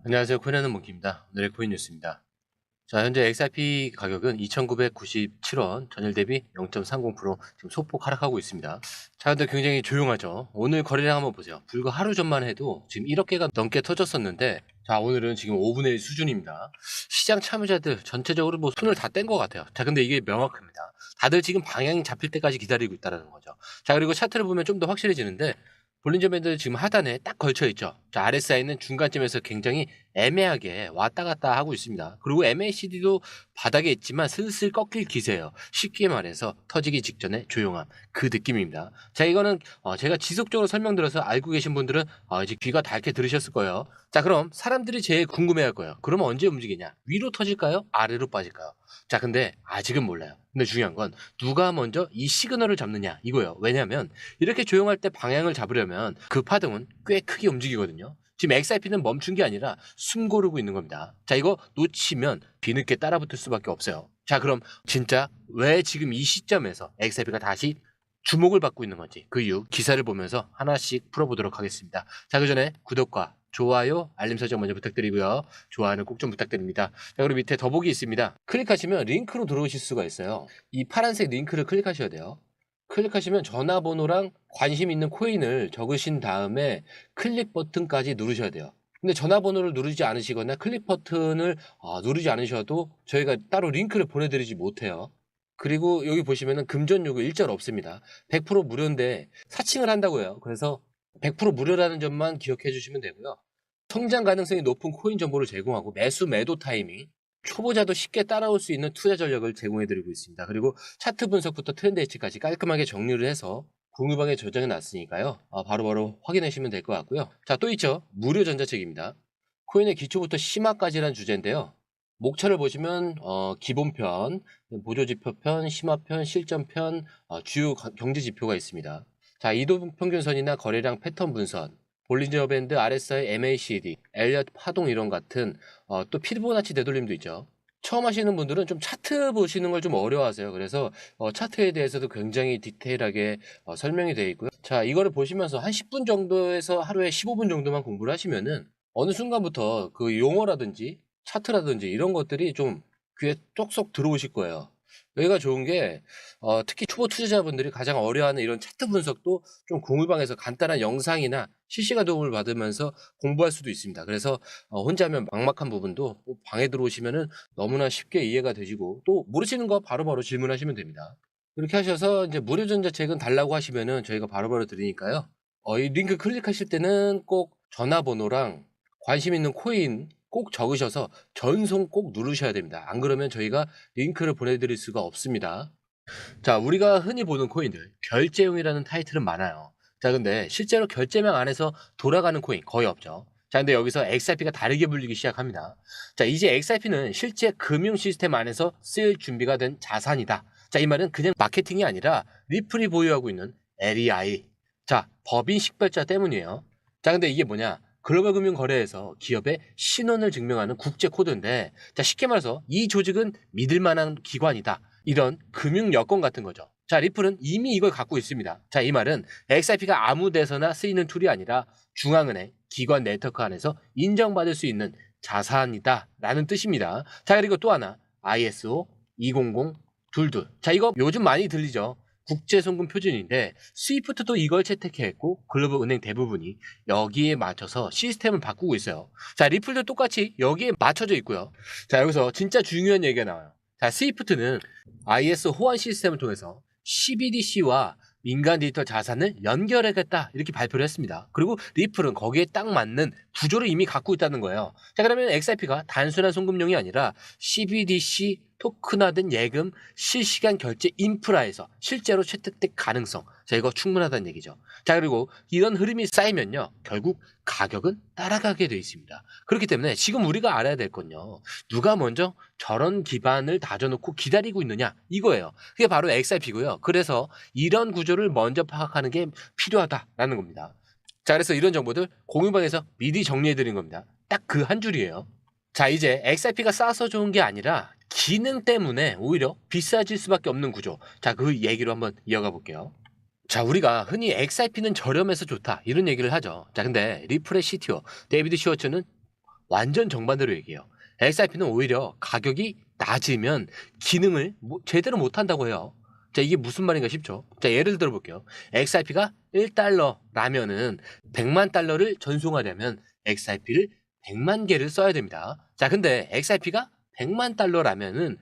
안녕하세요. 코인하는 몽키입니다. 오늘의 코인 뉴스입니다. 자, 현재 XRP 가격은 2,997원, 전일 대비 0.30% 지금 소폭 하락하고 있습니다. 자, 근데 굉장히 조용하죠. 오늘 거래량 한번 보세요. 불과 하루 전만 해도 지금 1억 개가 넘게 터졌었는데, 자, 오늘은 지금 5분의 1 수준입니다. 시장 참여자들 전체적으로 뭐 손을 다 뗀 것 같아요. 자, 근데 이게 명확합니다. 다들 지금 방향이 잡힐 때까지 기다리고 있다는 거죠. 자, 그리고 차트를 보면 좀 더 확실해지는데, 볼린저 밴드 지금 하단에 딱 걸쳐 있죠. 자, RSI는 중간쯤에서 굉장히 애매하게 왔다 갔다 하고 있습니다. 그리고 MACD도 바닥에 있지만 슬슬 꺾일 기세예요. 쉽게 말해서 터지기 직전에 조용함, 그 느낌입니다. 자, 이거는 제가 지속적으로 설명드려서 알고 계신 분들은 이제 귀가 닳게 들으셨을 거예요. 자, 그럼 사람들이 제일 궁금해할 거예요. 그러면 언제 움직이냐? 위로 터질까요? 아래로 빠질까요? 자, 근데 아직은 몰라요. 근데 중요한 건 누가 먼저 이 시그널을 잡느냐 이거예요. 왜냐하면 이렇게 조용할 때 방향을 잡으려면 그 파동은 꽤 크게 움직이거든요. 지금 XRP는 멈춘 게 아니라 숨 고르고 있는 겁니다. 자, 이거 놓치면 뒤늦게 따라붙을 수밖에 없어요. 자, 그럼 진짜 왜 지금 이 시점에서 XRP가 다시 주목을 받고 있는 건지 그 이유 기사를 보면서 하나씩 풀어보도록 하겠습니다. 자, 그 전에 구독과 좋아요, 알림 설정 먼저 부탁드리고요. 좋아요는 꼭 좀 부탁드립니다. 자, 그리고 밑에 더보기 있습니다. 클릭하시면 링크로 들어오실 수가 있어요. 이 파란색 링크를 클릭하셔야 돼요. 클릭하시면 전화번호랑 관심 있는 코인을 적으신 다음에 클릭 버튼까지 누르셔야 돼요. 근데 전화번호를 누르지 않으시거나 클릭 버튼을 누르지 않으셔도 저희가 따로 링크를 보내드리지 못해요. 그리고 여기 보시면은 금전 요구 일절 없습니다. 100% 무료인데 사칭을 한다고 해요. 그래서 100% 무료라는 점만 기억해 주시면 되고요. 성장 가능성이 높은 코인 정보를 제공하고 매수 매도 타이밍, 초보자도 쉽게 따라올 수 있는 투자 전략을 제공해 드리고 있습니다. 그리고 차트 분석부터 트렌드 예측까지 깔끔하게 정리를 해서 공유방에 저장해 놨으니까요. 바로바로 확인하시면 될 것 같고요. 자, 또 있죠. 무료 전자책입니다. 코인의 기초부터 심화까지란 주제인데요. 목차를 보시면 기본편, 보조지표편, 심화편, 실전편, 주요 경제지표가 있습니다. 자, 이동평균선이나 거래량 패턴 분선, 볼린저 밴드, RSI, MACD, 엘리엇 파동 이론 같은 또 피보나치 되돌림도 있죠. 처음 하시는 분들은 좀 차트 보시는 걸 좀 어려워하세요. 그래서 차트에 대해서도 굉장히 디테일하게 설명이 되어 있고요. 자, 이거를 보시면서 한 10분 정도에서 하루에 15분 정도만 공부를 하시면은 어느 순간부터 그 용어라든지 차트라든지 이런 것들이 좀 귀에 쏙쏙 들어오실 거예요. 여기가 좋은 게 특히 초보 투자자분들이 가장 어려워하는 이런 차트 분석도 좀 공유방에서 간단한 영상이나 실시간 도움을 받으면서 공부할 수도 있습니다. 그래서 혼자 하면 막막한 부분도 방에 들어오시면은 너무나 쉽게 이해가 되시고 또 모르시는 거 바로바로 질문하시면 됩니다. 이렇게 하셔서 이제 무료 전자책은 달라고 하시면은 저희가 바로바로 드리니까요. 이 링크 클릭하실 때는 꼭 전화번호랑 관심 있는 코인 꼭 적으셔서 전송 꼭 누르셔야 됩니다. 안 그러면 저희가 링크를 보내드릴 수가 없습니다. 자, 우리가 흔히 보는 코인들, 결제용이라는 타이틀은 많아요. 자, 근데 실제로 결제명 안에서 돌아가는 코인 거의 없죠. 자, 근데 여기서 XRP가 다르게 불리기 시작합니다. 자, 이제 XRP는 실제 금융 시스템 안에서 쓰일 준비가 된 자산이다. 자, 이 말은 그냥 마케팅이 아니라 리플이 보유하고 있는 LEI. 자, 법인 식별자 때문이에요. 자, 근데 이게 뭐냐? 글로벌 금융 거래에서 기업의 신원을 증명하는 국제 코드인데, 자, 쉽게 말해서 이 조직은 믿을 만한 기관이다. 이런 금융 여건 같은 거죠. 자, 리플은 이미 이걸 갖고 있습니다. 자, 이 말은 XRP가 아무 데서나 쓰이는 툴이 아니라 중앙은행, 기관 네트워크 안에서 인정받을 수 있는 자산이다 라는 뜻입니다. 자, 그리고 또 하나 ISO 20022. 자, 이거 요즘 많이 들리죠. 국제송금 표준인데 스위프트도 이걸 채택했고 글로벌 은행 대부분이 여기에 맞춰서 시스템을 바꾸고 있어요. 자, 리플도 똑같이 여기에 맞춰져 있고요. 자, 여기서 진짜 중요한 얘기가 나와요. 자, 스위프트는 IS 호환 시스템을 통해서 CBDC와 민간 디지털 자산을 연결하겠다 이렇게 발표를 했습니다. 그리고 리플은 거기에 딱 맞는 구조를 이미 갖고 있다는 거예요. 자, 그러면 XRP가 단순한 송금용이 아니라 CBDC 토큰화된 예금 실시간 결제 인프라에서 실제로 채택될 가능성, 자, 이거 충분하다는 얘기죠. 자, 그리고 이런 흐름이 쌓이면요 결국 가격은 따라가게 돼 있습니다. 그렇기 때문에 지금 우리가 알아야 될 건요, 누가 먼저 저런 기반을 다져놓고 기다리고 있느냐 이거예요. 그게 바로 XRP고요. 그래서 이런 구조를 먼저 파악하는 게 필요하다라는 겁니다. 자, 그래서 이런 정보들 공유방에서 미리 정리해드린 겁니다. 딱 그 한 줄이에요. 자, 이제 XRP가 싸서 좋은 게 아니라 기능 때문에 오히려 비싸질 수밖에 없는 구조. 자, 그 얘기로 한번 이어가 볼게요. 자, 우리가 흔히 XRP는 저렴해서 좋다 이런 얘기를 하죠. 자, 근데 리플의 CTO 데이비드 시워츠는 완전 정반대로 얘기해요. XRP는 오히려 가격이 낮으면 기능을 제대로 못한다고 해요. 자, 이게 무슨 말인가 싶죠. 자, 예를 들어 볼게요. XRP가 1달러라면은 100만 달러를 전송하려면 XRP를 100만 개를 써야 됩니다. 자, 근데 XRP가 100만 달러라면은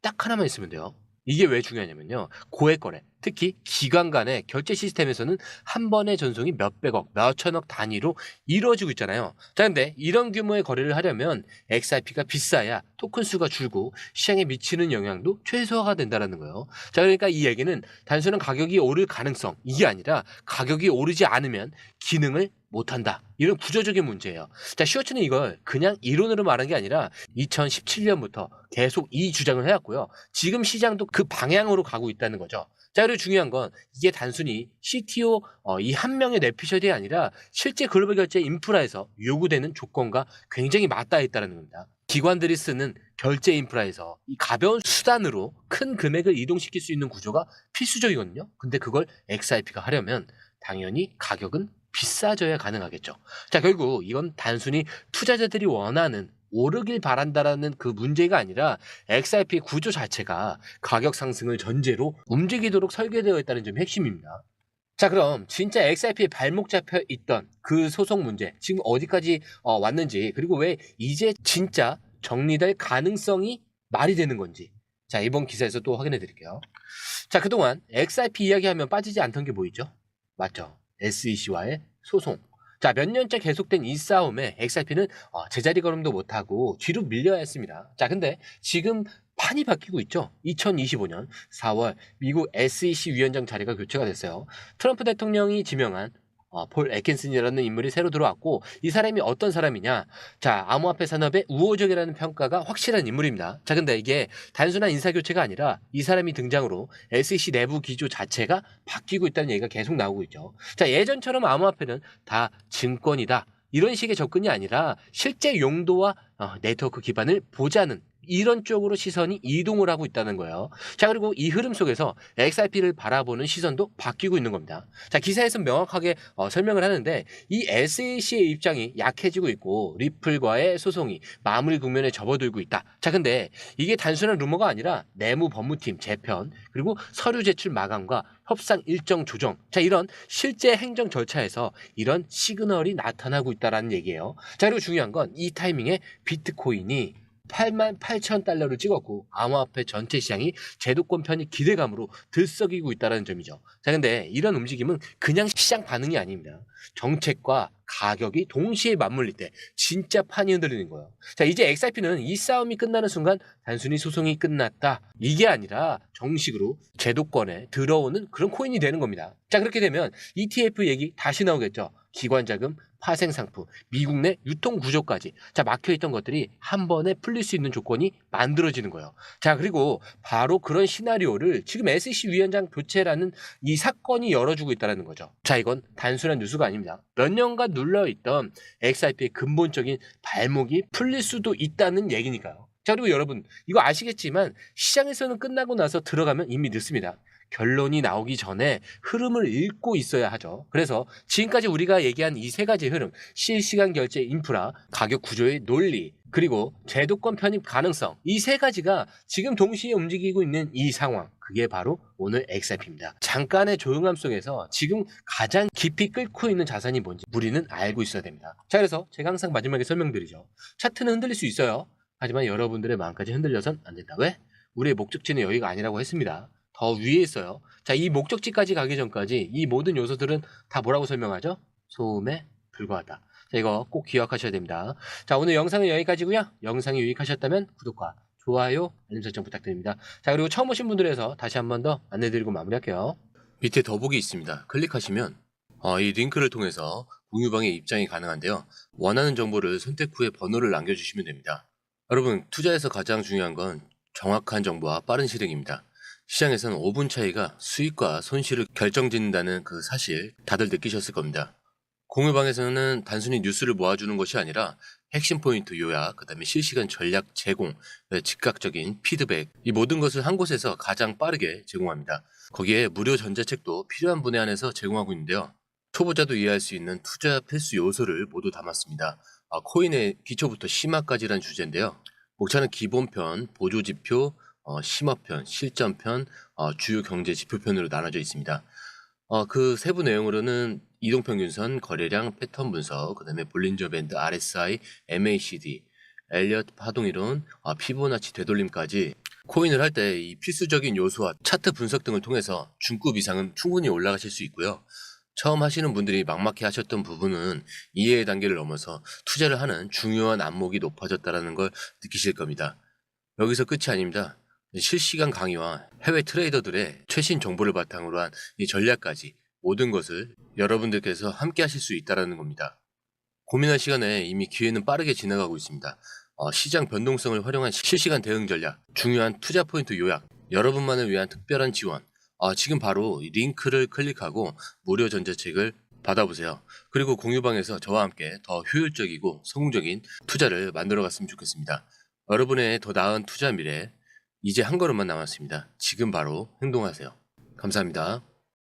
딱 하나만 있으면 돼요. 이게 왜 중요하냐면요. 고액 거래, 특히 기관 간의 결제 시스템에서는 한 번의 전송이 몇백억, 몇천억 단위로 이루어지고 있잖아요. 자, 근데 이런 규모의 거래를 하려면 XRP가 비싸야 토큰 수가 줄고 시장에 미치는 영향도 최소화가 된다는 거예요. 자, 그러니까 이 얘기는 단순한 가격이 오를 가능성, 이게 아니라 가격이 오르지 않으면 기능을 못한다. 이런 구조적인 문제예요. 자, 슈워츠는 이걸 그냥 이론으로 말한 게 아니라 2017년부터 계속 이 주장을 해왔고요. 지금 시장도 그 방향으로 가고 있다는 거죠. 자, 그리고 중요한 건 이게 단순히 CTO 이 한 명의 뇌피셜이 아니라 실제 글로벌 결제 인프라에서 요구되는 조건과 굉장히 맞닿아 있다는 겁니다. 기관들이 쓰는 결제 인프라에서 이 가벼운 수단으로 큰 금액을 이동시킬 수 있는 구조가 필수적이거든요. 근데 그걸 XRP가 하려면 당연히 가격은 비싸져야 가능하겠죠. 자, 결국 이건 단순히 투자자들이 원하는 오르길 바란다라는 그 문제가 아니라 XRP 구조 자체가 가격 상승을 전제로 움직이도록 설계되어 있다는 점이 핵심입니다. 자, 그럼 진짜 XRP에 발목 잡혀 있던 그 소송 문제 지금 어디까지 왔는지, 그리고 왜 이제 진짜 정리될 가능성이 말이 되는 건지, 자, 이번 기사에서 또 확인해 드릴게요. 자, 그동안 XRP 이야기하면 빠지지 않던 게 뭐 있죠? 맞죠? SEC와의 소송. 자, 몇 년째 계속된 이 싸움에 XRP는 제자리 걸음도 못하고 뒤로 밀려야 했습니다. 자, 근데 지금 판이 바뀌고 있죠. 2025년 4월 미국 SEC 위원장 자리가 교체가 됐어요. 트럼프 대통령이 지명한 폴 애킨슨이라는 인물이 새로 들어왔고, 이 사람이 어떤 사람이냐? 자, 암호화폐 산업의 우호적이라는 평가가 확실한 인물입니다. 자, 근데 이게 단순한 인사교체가 아니라 이 사람이 등장으로 SEC 내부 기조 자체가 바뀌고 있다는 얘기가 계속 나오고 있죠. 자, 예전처럼 암호화폐는 다 증권이다, 이런 식의 접근이 아니라 실제 용도와 네트워크 기반을 보자는 이런 쪽으로 시선이 이동을 하고 있다는 거예요. 자, 그리고 이 흐름 속에서 XRP를 바라보는 시선도 바뀌고 있는 겁니다. 자, 기사에서 명확하게 설명을 하는데, 이 SEC의 입장이 약해지고 있고 리플과의 소송이 마무리 국면에 접어들고 있다. 자, 근데 이게 단순한 루머가 아니라 내무 법무팀 재편, 그리고 서류 제출 마감과 협상 일정 조정, 자, 이런 실제 행정 절차에서 이런 시그널이 나타나고 있다는 얘기예요. 자, 그리고 중요한 건 이 타이밍에 비트코인이 88,000달러를 찍었고 암호화폐 전체 시장이 제도권 편입 기대감으로 들썩이고 있다는 점이죠. 자, 근데 이런 움직임은 그냥 시장 반응이 아닙니다. 정책과 가격이 동시에 맞물릴 때 진짜 판이 흔들리는 거예요. 자, 이제 XRP는 이 싸움이 끝나는 순간 단순히 소송이 끝났다, 이게 아니라 정식으로 제도권에 들어오는 그런 코인이 되는 겁니다. 자, 그렇게 되면 ETF 얘기 다시 나오겠죠. 기관 자금, 파생 상품, 미국 내 유통 구조까지, 자, 막혀있던 것들이 한 번에 풀릴 수 있는 조건이 만들어지는 거예요. 자, 그리고 바로 그런 시나리오를 지금 SEC 위원장 교체라는 이 사건이 열어주고 있다는 거죠. 자, 이건 단순한 뉴스가 아닙니다. 몇 년간 눌러있던 XRP의 근본적인 발목이 풀릴 수도 있다는 얘기니까요. 자, 그리고 여러분 이거 아시겠지만 시장에서는 끝나고 나서 들어가면 이미 늦습니다. 결론이 나오기 전에 흐름을 읽고 있어야 하죠. 그래서 지금까지 우리가 얘기한 이 세 가지 흐름, 실시간 결제 인프라, 가격 구조의 논리, 그리고 제도권 편입 가능성, 이 세 가지가 지금 동시에 움직이고 있는 이 상황, 그게 바로 오늘 XRP입니다. 잠깐의 조용함 속에서 지금 가장 깊이 끓고 있는 자산이 뭔지 우리는 알고 있어야 됩니다. 자, 그래서 제가 항상 마지막에 설명드리죠. 차트는 흔들릴 수 있어요. 하지만 여러분들의 마음까지 흔들려선 안 된다. 왜? 우리의 목적지는 여기가 아니라고 했습니다. 더 위에 있어요. 자, 이 목적지까지 가기 전까지 이 모든 요소들은 다 뭐라고 설명하죠? 소음에 불과하다. 자, 이거 꼭 기억하셔야 됩니다. 자, 오늘 영상은 여기까지고요. 영상이 유익하셨다면 구독과 좋아요, 알림 설정 부탁드립니다. 자, 그리고 처음 오신 분들에서 다시 한 번 더 안내드리고 마무리할게요. 밑에 더보기 있습니다. 클릭하시면 이 링크를 통해서 공유방에 입장이 가능한데요. 원하는 정보를 선택 후에 번호를 남겨주시면 됩니다. 여러분, 투자에서 가장 중요한 건 정확한 정보와 빠른 실행입니다. 시장에서는 5분 차이가 수익과 손실을 결정짓는다는 그 사실 다들 느끼셨을 겁니다. 공유방에서는 단순히 뉴스를 모아주는 것이 아니라 핵심 포인트 요약, 그 다음에 실시간 전략 제공, 즉각적인 피드백, 이 모든 것을 한 곳에서 가장 빠르게 제공합니다. 거기에 무료 전자책도 필요한 분야 안에서 제공하고 있는데요. 초보자도 이해할 수 있는 투자 필수 요소를 모두 담았습니다. 코인의 기초부터 심화까지란 주제인데요. 목차는 기본편, 보조지표, 심화편, 실전편, 주요 경제 지표편으로 나눠져 있습니다. 그 세부 내용으로는 이동평균선, 거래량, 패턴 분석, 그 다음에 볼린저 밴드, RSI, MACD, 엘리엇 파동이론, 피보나치 되돌림까지 코인을 할 때 이 필수적인 요소와 차트 분석 등을 통해서 중급 이상은 충분히 올라가실 수 있고요. 처음 하시는 분들이 막막해 하셨던 부분은 이해의 단계를 넘어서 투자를 하는 중요한 안목이 높아졌다는 걸 느끼실 겁니다. 여기서 끝이 아닙니다. 실시간 강의와 해외 트레이더들의 최신 정보를 바탕으로 한 이 전략까지 모든 것을 여러분들께서 함께 하실 수 있다는 겁니다. 고민할 시간에 이미 기회는 빠르게 지나가고 있습니다. 시장 변동성을 활용한 실시간 대응 전략, 중요한 투자 포인트 요약, 여러분만을 위한 특별한 지원. 지금 바로 이 링크를 클릭하고 무료 전자책을 받아보세요. 그리고 공유방에서 저와 함께 더 효율적이고 성공적인 투자를 만들어 갔으면 좋겠습니다. 여러분의 더 나은 투자 미래, 이제 한 걸음만 남았습니다. 지금 바로 행동하세요. 감사합니다.